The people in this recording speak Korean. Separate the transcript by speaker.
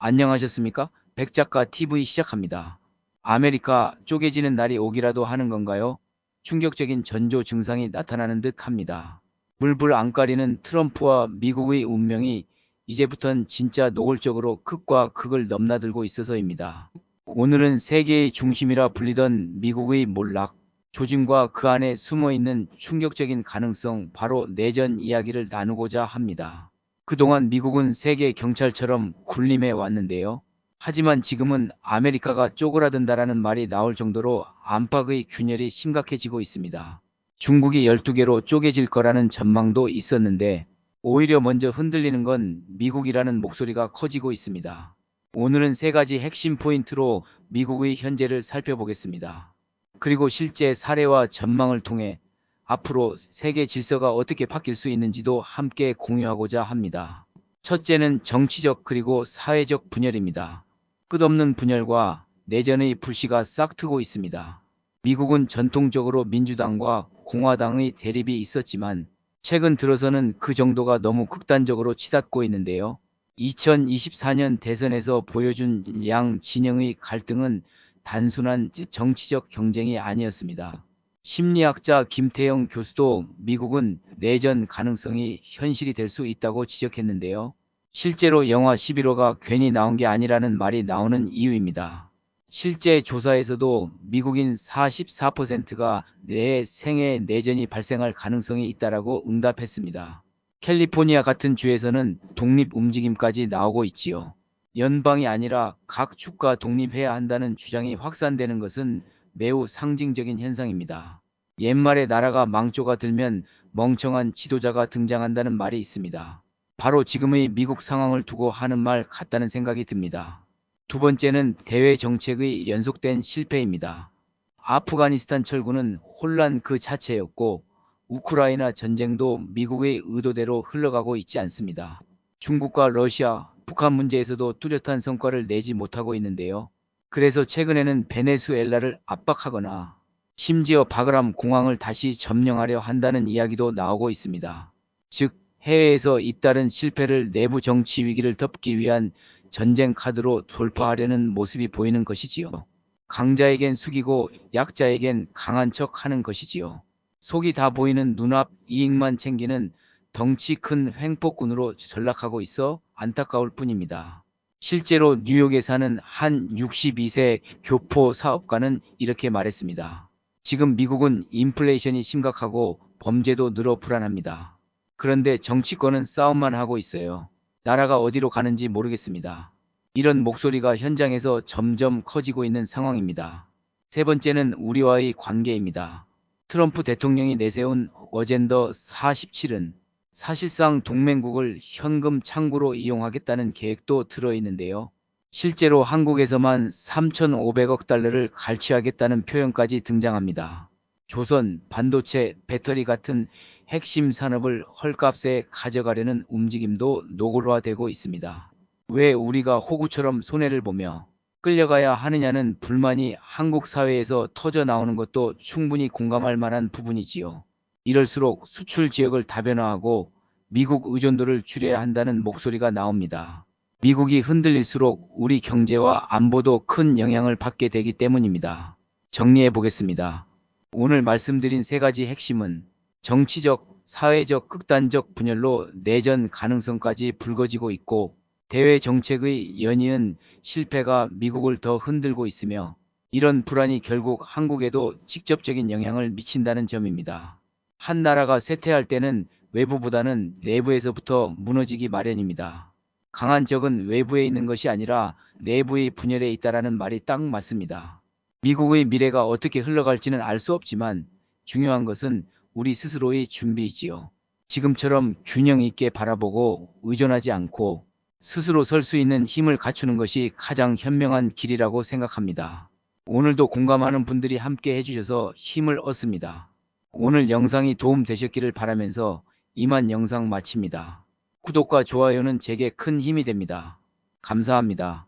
Speaker 1: 안녕하셨습니까? 백작가 TV 시작합니다. 아메리카 쪼개지는 날이 오기라도 하는 건가요? 충격적인 전조 증상이 나타나는 듯 합니다. 물불 안 가리는 트럼프와 미국의 운명이 이제부턴 진짜 노골적으로 극과 극을 넘나들고 있어서입니다. 오늘은 세계의 중심이라 불리던 미국의 몰락, 조짐과 그 안에 숨어있는 충격적인 가능성, 바로 내전 이야기를 나누고자 합니다. 그동안 미국은 세계 경찰처럼 군림해 왔는데요. 하지만 지금은 아메리카가 쪼그라든다라는 말이 나올 정도로 안팎의 균열이 심각해지고 있습니다. 중국이 12개로 쪼개질 거라는 전망도 있었는데 오히려 먼저 흔들리는 건 미국이라는 목소리가 커지고 있습니다. 오늘은 세 가지 핵심 포인트로 미국의 현재를 살펴보겠습니다. 그리고 실제 사례와 전망을 통해 앞으로 세계 질서가 어떻게 바뀔 수 있는지도 함께 공유하고자 합니다. 첫째는 정치적 그리고 사회적 분열입니다. 끝없는 분열과 내전의 불씨가 싹트고 있습니다. 미국은 전통적으로 민주당과 공화당의 대립이 있었지만 최근 들어서는 그 정도가 너무 극단적으로 치닫고 있는데요. 2024년 대선에서 보여준 양 진영의 갈등은 단순한 정치적 경쟁이 아니었습니다. 심리학자 김태영 교수도 미국은 내전 가능성이 현실이 될 수 있다고 지적했는데요. 실제로 영화 11호가 괜히 나온 게 아니라는 말이 나오는 이유입니다. 실제 조사에서도 미국인 44%가 내 생에 내전이 발생할 가능성이 있다라고 응답했습니다. 캘리포니아 같은 주에서는 독립 움직임까지 나오고 있지요. 연방이 아니라 각 주가 독립해야 한다는 주장이 확산되는 것은 매우 상징적인 현상입니다. 옛말에 나라가 망조가 들면 멍청한 지도자가 등장한다는 말이 있습니다. 바로 지금의 미국 상황을 두고 하는 말 같다는 생각이 듭니다. 두 번째는 대외 정책의 연속된 실패입니다. 아프가니스탄 철군은 혼란 그 자체였고 우크라이나 전쟁도 미국의 의도대로 흘러가고 있지 않습니다. 중국과 러시아, 북한 문제에서도 뚜렷한 성과를 내지 못하고 있는데요. 그래서 최근에는 베네수엘라를 압박하거나 심지어 바그람 공항을 다시 점령하려 한다는 이야기도 나오고 있습니다. 즉 해외에서 잇따른 실패를 내부 정치 위기를 덮기 위한 전쟁 카드로 돌파하려는 모습이 보이는 것이지요. 강자에겐 숙이고 약자에겐 강한 척 하는 것이지요. 속이 다 보이는 눈앞 이익만 챙기는 덩치 큰 횡포꾼으로 전락하고 있어 안타까울 뿐입니다. 실제로 뉴욕에 사는 한 62세 교포 사업가는 이렇게 말했습니다. 지금 미국은 인플레이션이 심각하고 범죄도 늘어 불안합니다. 그런데 정치권은 싸움만 하고 있어요. 나라가 어디로 가는지 모르겠습니다. 이런 목소리가 현장에서 점점 커지고 있는 상황입니다. 세 번째는 우리와의 관계입니다. 트럼프 대통령이 내세운 어젠더 47은 사실상 동맹국을 현금 창구로 이용하겠다는 계획도 들어있는데요. 실제로 한국에서만 3,500억 달러를 갈취하겠다는 표현까지 등장합니다. 조선, 반도체, 배터리 같은 핵심 산업을 헐값에 가져가려는 움직임도 노골화되고 있습니다. 왜 우리가 호구처럼 손해를 보며 끌려가야 하느냐는 불만이 한국 사회에서 터져 나오는 것도 충분히 공감할 만한 부분이지요. 이럴수록 수출 지역을 다변화하고 미국 의존도를 줄여야 한다는 목소리가 나옵니다. 미국이 흔들릴수록 우리 경제와 안보도 큰 영향을 받게 되기 때문입니다. 정리해 보겠습니다. 오늘 말씀드린 세 가지 핵심은 정치적, 사회적, 극단적 분열로 내전 가능성까지 불거지고 있고 대외 정책의 연이은 실패가 미국을 더 흔들고 있으며 이런 불안이 결국 한국에도 직접적인 영향을 미친다는 점입니다. 한 나라가 쇠퇴할 때는 외부보다는 내부에서부터 무너지기 마련입니다. 강한 적은 외부에 있는 것이 아니라 내부의 분열에 있다라는 말이 딱 맞습니다. 미국의 미래가 어떻게 흘러갈지는 알 수 없지만 중요한 것은 우리 스스로의 준비이지요. 지금처럼 균형 있게 바라보고 의존하지 않고 스스로 설 수 있는 힘을 갖추는 것이 가장 현명한 길이라고 생각합니다. 오늘도 공감하는 분들이 함께 해주셔서 힘을 얻습니다. 오늘 영상이 도움되셨기를 바라면서 이만 영상 마칩니다. 구독과 좋아요는 제게 큰 힘이 됩니다. 감사합니다.